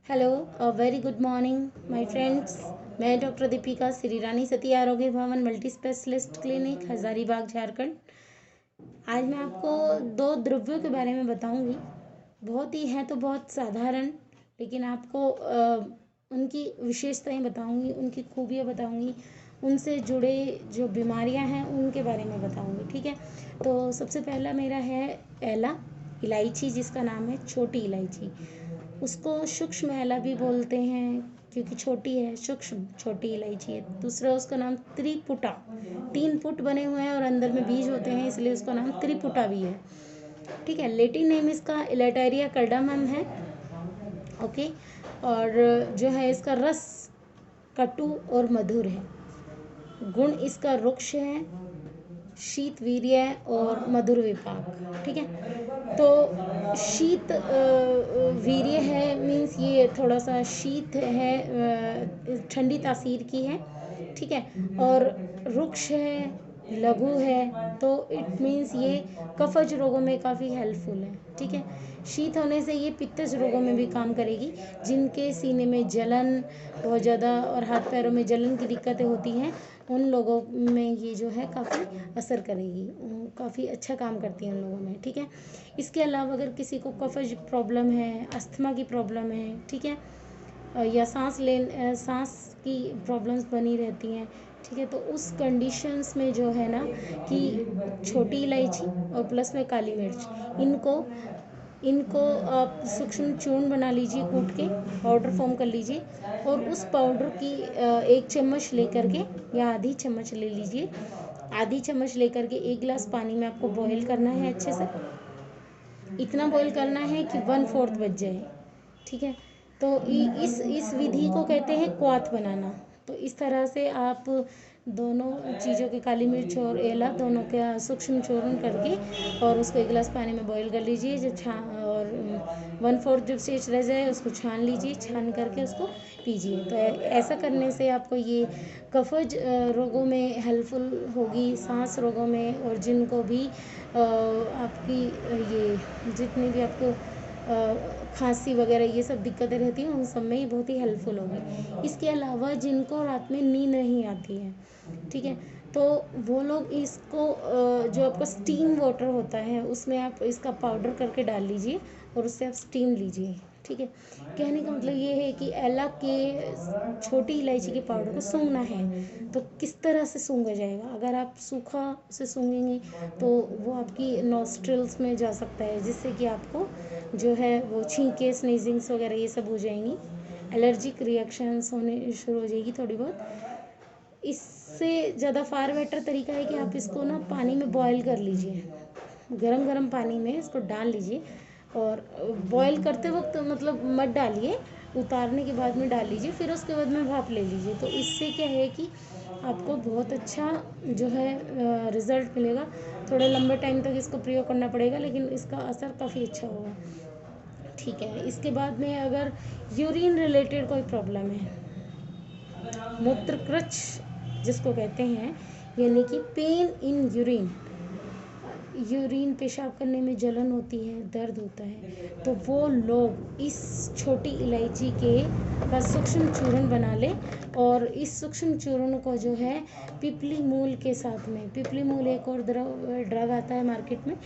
Hello, very good morning my friends. मैं doctor Deepika, Shri Rani Sati आरोग्य भवन multi specialist clinic, Hazaribagh, Jharkhand. आज मैं आपको दो द्रव्यों के बारे में बताऊंगी। बहुत ही हैं तो बहुत साधारण, लेकिन आपको उनकी विशेषताएं बताऊंगी, उनकी खूबियाँ बताऊंगी, उनसे जुड़े जो बीमारियां हैं उनके बारे में बताऊंगी। ठीक है, तो सबसे पहला मेरा है एला, इलायची, जिसका नाम है छोटी इलायची। उसको सूक्ष्म एला भी बोलते हैं क्योंकि छोटी है, सूक्ष्म छोटी इलायची है। दूसरा उसका नाम त्रिपुटा, 3 पुट बने हुए हैं और अंदर में बीज होते हैं, इसलिए उसका नाम त्रिपुटा भी है। ठीक है, लेटिन नेम इसका इलेटेरिया कार्डामम है। ओके, और जो है इसका रस कटु और मधुर है। गुण इसका रुक्ष है, शीत वीर्य और मधुर विपाक। ठीक है, तो शीत वीर्य है, मीन्स ये थोड़ा सा शीत है, ठंडी तासीर की है। ठीक है, और रुक्ष है, लघु है, तो इट मीन्स ये कफज रोगों में काफ़ी हेल्पफुल है। ठीक है, शीत होने से ये पित्तज रोगों में भी काम करेगी। जिनके सीने में जलन बहुत ज़्यादा और हाथ पैरों में जलन की दिक्कतें होती हैं, उन लोगों में ये जो है काफ़ी असर करेगी, काफ़ी अच्छा काम करती है उन लोगों में। ठीक है, इसके अलावा अगर किसी को कफज प्रॉब्लम है, अस्थमा की प्रॉब्लम है, ठीक है, या सांस की प्रॉब्लम्स बनी रहती हैं, ठीक है, तो उस कंडीशंस में जो है ना कि छोटी इलायची और प्लस में काली मिर्च, इनको इनको आप सूक्ष्म चूर्ण बना लीजिए, कूट के पाउडर फॉर्म कर लीजिए, और उस पाउडर की 1 चम्मच लेकर के या आधी चम्मच ले लीजिए। आधी चम्मच लेकर के 1 गिलास पानी में आपको बॉईल करना है अच्छे से। इतना बॉईल करना है कि 1/4 बच जाए। ठीक है, तो इस विधि को कहते हैं क्वाथ बनाना। तो इस तरह से आप दोनों चीज़ों के, काली मिर्च और एला दोनों का सूक्ष्म चूर्ण करके और उसको 1 गिलास पानी में बॉईल कर लीजिए। जब और 1/4 जब शेष रह जाए उसको छान लीजिए, छान करके उसको पीजिए। तो ऐसा करने से आपको ये कफज रोगों में हेल्पफुल होगी, सांस रोगों में, और जिनको भी आपकी ये जितनी भी आपको खांसी वगैरह ये सब दिक्कतें रहती हैं, उन सब में ये बहुत ही हेल्पफुल होगी। इसके अलावा जिनको रात में नींद नहीं आती है, ठीक है, तो वो लोग इसको जो आपका स्टीम वाटर होता है उसमें आप इसका पाउडर करके डाल लीजिए और उससे आप स्टीम लीजिए। ठीक है, कहने का मतलब ये है कि एला के छोटी इलायची के पाउडर को सूंघना है तो किस तरह से सूंघा जाएगा। अगर आप सूखा से सूंघेंगे तो वो आपकी नॉस्ट्रल्स में जा सकता है, जिससे कि आपको जो है वो छींके, स्नीजिंग्स वगैरह ये सब हो जाएंगी, एलर्जिक रिएक्शंस होने शुरू हो जाएगी थोड़ी बहुत। इससे ज़्यादा फार बेटर तरीका है कि आप इसको ना पानी में बॉईल कर लीजिए, गरम गरम पानी में इसको डाल लीजिए, और बॉईल करते वक्त मतलब मत डालिए, उतारने के बाद में डाल लीजिए, फिर उसके बाद में भाप ले लीजिए। तो इससे क्या है कि आपको बहुत अच्छा जो है रिज़ल्ट मिलेगा। थोड़ा लंबे टाइम तक इसको प्रयोग करना पड़ेगा, लेकिन इसका असर काफ़ी अच्छा होगा। ठीक है, इसके बाद में अगर यूरिन रिलेटेड कोई प्रॉब्लम है, मूत्रकृच जिसको कहते हैं, यानी कि पेन इन यूरिन, यूरिन पेशाब करने में जलन होती है, दर्द होता है, तो वो लोग इस छोटी इलायची के का सूक्ष्म चूर्ण बना ले, और इस सूक्ष्म चूर्ण को जो है पिपली मूल के साथ में, पिपली मूल एक और ड्रग आता है मार्केट में,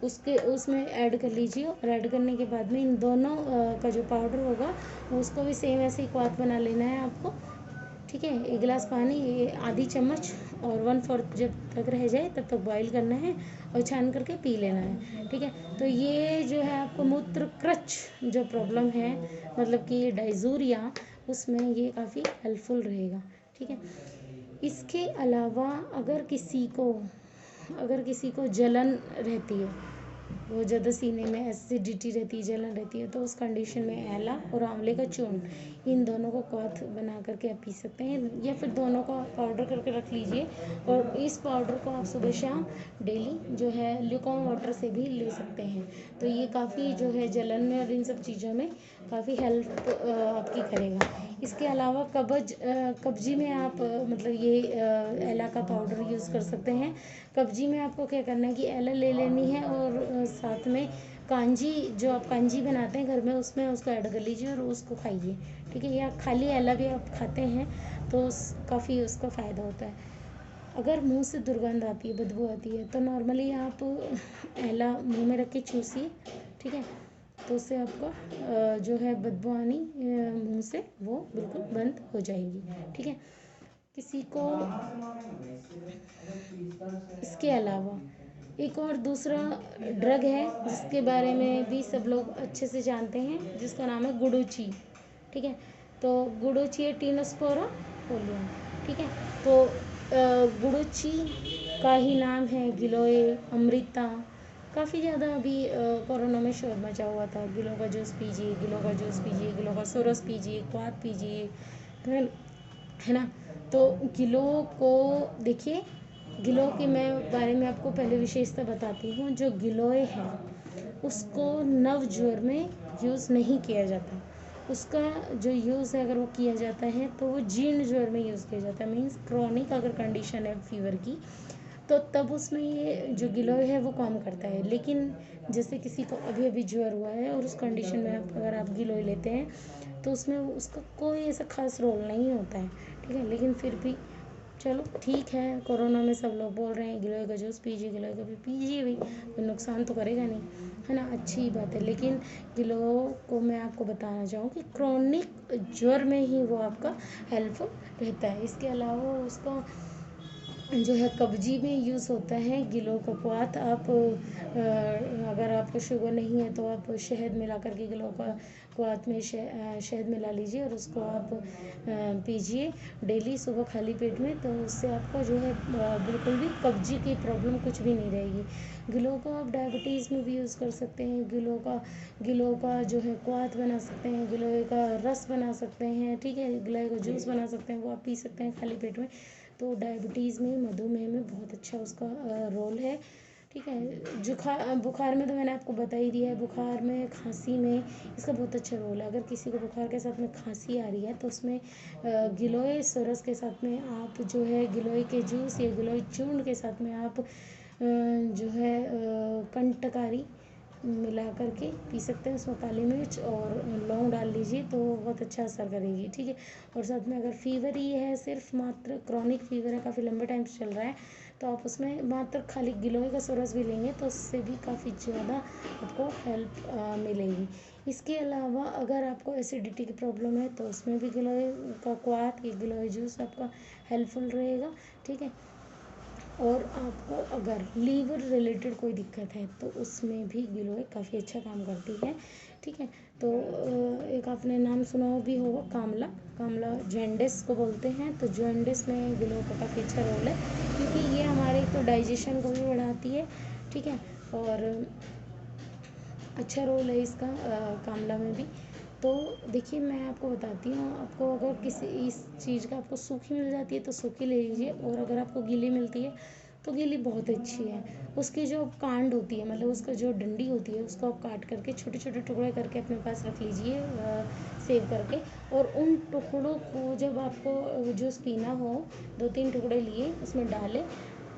उसमें ऐड कर लीजिए, और ऐड करने के बाद में इन दोनों का जो पाउडर होगा उसको भी सेम ऐसे ही क्वाथ बना लेना है आपको। ठीक है, 1 गिलास पानी, ये आधी चम्मच, और 1/4 जब तक रह जाए तब तक बॉईल करना है और छान करके पी लेना है। ठीक है, तो ये जो है आपको मूत्र क्रच जो प्रॉब्लम है, मतलब कि डाइजूरिया, उसमें ये काफ़ी हेल्पफुल रहेगा। ठीक है, इसके अलावा अगर किसी को जलन रहती है, बहुत ज़्यादा सीने में एसिडिटी रहती है, जलन रहती है, तो उस कंडीशन में एला और आंवले का चूर्ण, इन दोनों को क्वाथ बना करके आप पी सकते हैं, या फिर दोनों को पाउडर करके रख लीजिए, और इस पाउडर को आप सुबह शाम डेली जो है ल्यूकॉम वाटर से भी ले सकते हैं। तो ये काफ़ी जो है जलन में और इन सब चीज़ों में काफ़ी हेल्प आपकी करेगा। इसके अलावा कब्जी में आप मतलब ये एला का पाउडर यूज़ कर सकते हैं। कब्जी में आपको क्या करना है कि एला ले लेनी है, और साथ में कांजी, जो आप कांजी बनाते हैं घर में, उसमें उसको ऐड कर लीजिए और उसको खाइए, ठीक है। या खाली आला भी आप खाते हैं तो काफ़ी उसका फ़ायदा होता है। अगर मुंह से दुर्गंध आती है, बदबू आती है, तो नॉर्मली आप आला मुंह में रख के चूसिए, ठीक है। तो उससे आपका जो है बदबू आनी मुंह से वो बिल्कुल बंद हो जाएगी, ठीक है। किसी को इसके अलावा एक और दूसरा ड्रग है जिसके बारे में भी सब लोग अच्छे से जानते हैं, जिसका नाम है गुडुची, ठीक है। तो गुडुची है टीनोस्पोरा फोलियम, ठीक है। तो गुडुची का ही नाम है गिलोय, अमृता। काफ़ी ज़्यादा अभी कोरोना में शोर मचा हुआ था, गिलों का जूस पीजिए, गिलों का जूस पीजिए, गिलों का सोरस पीजिए, क्वाथ पीजिए, है ना। तो गिलों को देखिए, गिलों के मैं बारे में आपको पहले विशेषता बताती हूँ। जो गिलोय है उसको नव ज्वर में यूज़ नहीं किया जाता। उसका जो यूज़ है अगर वो किया जाता है तो वो जीर्ण ज्वर में यूज़ किया जाता है। मीन्स क्रॉनिक अगर कंडीशन है फीवर की, तो तब उसमें ये जो गिलोय है वो काम करता है। लेकिन जैसे किसी को अभी अभी ज्वर हुआ है और उस कंडीशन में अगर आप गिलोय लेते हैं तो उसमें उसका कोई ऐसा खास रोल नहीं होता है, ठीक है। लेकिन फिर भी चलो ठीक है, कोरोना में सब लोग बोल रहे हैं गिलोय का जूस पीजिए, गिलोय का भी पीजिए भाई, कोई नुकसान तो करेगा नहीं, है ना, अच्छी बात है। लेकिन गिलोय को मैं आपको बताना चाहूँ कि क्रॉनिक ज्वर में ही वो आपका हेल्पफुल रहता है। इसके अलावा उसका जो है कब्जी में यूज़ होता है गिलोय का क्वाथ। आप अगर आपको शुगर नहीं है तो आप शहद मिला करके गिलोय का क्वाथ में शहद मिला लीजिए और उसको आप पीजिए डेली सुबह खाली पेट में। तो उससे आपको जो है बिल्कुल भी कब्जी की प्रॉब्लम कुछ भी नहीं रहेगी। गिलोय को आप डायबिटीज़ में भी यूज़ कर सकते हैं। गिलोय का जो है क्वाथ बना सकते हैं, गिलोय का रस बना सकते हैं, ठीक है। गिलोय का जूस बना सकते हैं, वो आप पी सकते हैं खाली पेट में। तो डायबिटीज़ में, मधुमेह में बहुत अच्छा उसका रोल है, ठीक है। बुखार में तो मैंने आपको बता ही दिया है। बुखार में, खांसी में इसका बहुत अच्छा रोल है। अगर किसी को बुखार के साथ में खांसी आ रही है तो उसमें गिलोय सोरस के साथ में आप जो है गिलोय के जूस या गिलोय चूर्ण के साथ में आप जो है कंटकारी मिला करके पी सकते हैं। उसमें काली मिर्च और लौंग डाल लीजिए तो बहुत अच्छा असर करेगी, ठीक है। और साथ में अगर फीवर ही है, सिर्फ मात्र क्रॉनिक फीवर है, काफ़ी लंबे टाइम से चल रहा है, तो आप उसमें मात्र खाली गिलोय का सोरस भी लेंगे तो उससे भी काफ़ी ज़्यादा आपको हेल्प मिलेगी। इसके अलावा अगर आपको एसिडिटी की प्रॉब्लम है तो उसमें भी गिलोय का क्वाथ या गिलोय जूस आपका हेल्पफुल रहेगा, ठीक है। और आपको अगर लीवर रिलेटेड कोई दिक्कत है तो उसमें भी गिलोय काफ़ी अच्छा काम करती है, ठीक है। तो एक आपने नाम सुना भी होगा, कामला जॉन्डिस को बोलते हैं। तो जॉन्डिस में गिलोय का काफ़ी अच्छा रोल है, क्योंकि ये हमारे तो डाइजेशन को भी बढ़ाती है, ठीक है। और अच्छा रोल है इसका कामला में भी। तो देखिए मैं आपको बताती हूँ, आपको अगर किसी इस चीज़ का आपको सूखी मिल जाती है तो सूखी ले लीजिए, और अगर आपको गीली मिलती है तो गीली बहुत अच्छी है। उसकी जो कांड होती है, मतलब उसका जो डंडी होती है, उसको आप काट करके छोटे छोटे टुकड़े करके अपने पास रख लीजिए सेव करके। और उन टुकड़ों को जब आपको जूस पीना हो, 2-3 टुकड़े लिए उसमें डालें,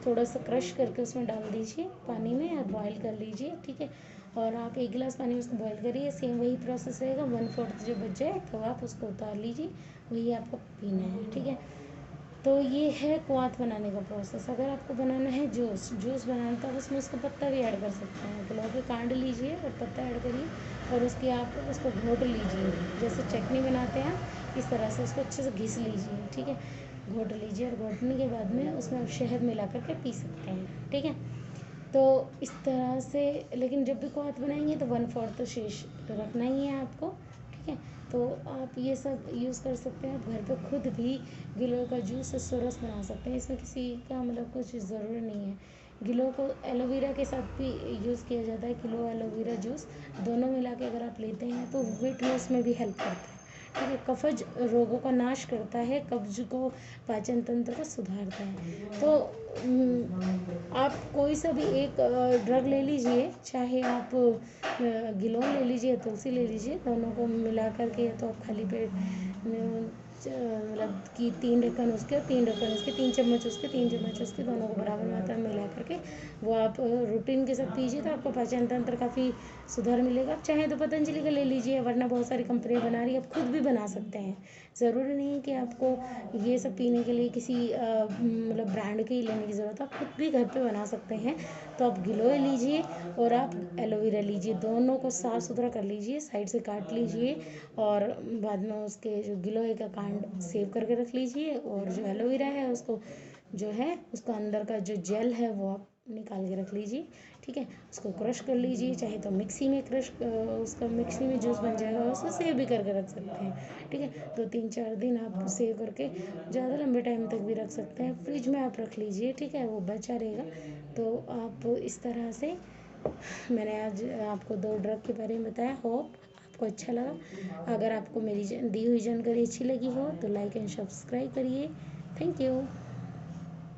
थोड़ा सा क्रश करके उसमें डाल दीजिए पानी में और बॉईल कर लीजिए, ठीक है। और आप 1 गिलास पानी में उसको बॉईल करिए, सेम वही प्रोसेस रहेगा। 1/4 जो बच जाए तो आप उसको उतार लीजिए, वही आपको पीना है, ठीक है। तो ये है क्वाथ बनाने का प्रोसेस। अगर आपको बनाना है जूस बनाना तो आप उसमें उसका पत्ता भी ऐड कर सकते हैं। गिलोय के कांड लीजिए और पत्ता ऐड करिए और उसकी आप उसको घोट लीजिए, जैसे चटनी बनाते हैं इस तरह से उसको अच्छे से घिस लीजिए, ठीक है। घोट लीजिए और घोटने के बाद में उसमें आप शहद मिला करके पी सकते हैं, ठीक है। तो इस तरह से, लेकिन जब भी क्वाथ बनाएंगे तो 1/4 तो शेष रखना ही है आपको, ठीक है। तो आप ये सब यूज़ कर सकते हैं। आप घर पे खुद भी गिलोय का जूस और सोरस बना सकते हैं। इसमें किसी का मतलब कुछ ज़रूरी नहीं है। गिलोय को एलोवेरा के साथ भी यूज़ किया जाता है। गिलोय एलोवेरा जूस दोनों मिला के अगर आप लेते हैं तो वेट लॉस में भी हेल्प करता है, ठीक है। कफज रोगों का नाश करता है, कब्ज को, पाचन तंत्र को सुधारता है। तो आप कोई सा भी एक ड्रग ले लीजिए, चाहे आप गिलोय ले लीजिए, तुलसी ले लीजिए, दोनों को मिला करके, तो आप खाली पेट मतलब कि 3 ढक्कन उसके और 3 ढक्कन उसके, 3 चम्मच उसके 3 चम्मच उसके, दोनों को बराबर मात्रा में मिला करके वो आप रूटीन के साथ पीजिए तो आपको पाचन तंत्र काफ़ी सुधार मिलेगा। आप चाहें तो पतंजलि का ले लीजिए, वरना बहुत सारी कंपनियाँ बना रही है, आप खुद भी बना सकते हैं। ज़रूरी नहीं है कि आपको ये सब पीने के लिए किसी मतलब ब्रांड के ही लेने की ज़रूरत है, आप खुद भी घर पे बना सकते हैं। तो आप गिलोय लीजिए और आप एलोवेरा लीजिए, दोनों को साफ़ सुथरा कर लीजिए, साइड से काट लीजिए और बाद में उसके जो गिलोय का कांड सेव करके रख लीजिए, और जो एलोवेरा है उसको जो है उसका अंदर का जो जेल है वो आप निकाल के रख लीजिए। ठीक है, उसको क्रश कर लीजिए, चाहे तो मिक्सी में उसका मिक्सी में जूस बन जाएगा, उसको सेव भी करके रख सकते हैं। ठीक है, 2-3-4 दिन आप सेव करके ज़्यादा लंबे टाइम तक भी रख सकते हैं, फ्रिज में आप रख लीजिए। ठीक है, वो बचा रहेगा। तो आप इस तरह से मैंने आज आपको 2 ड्रग के बारे में बताया। होप आपको अच्छा लगा। अगर आपको मेरी दी हुई जानकारी अच्छी लगी हो तो लाइक एंड सब्सक्राइब करिए। Thank you.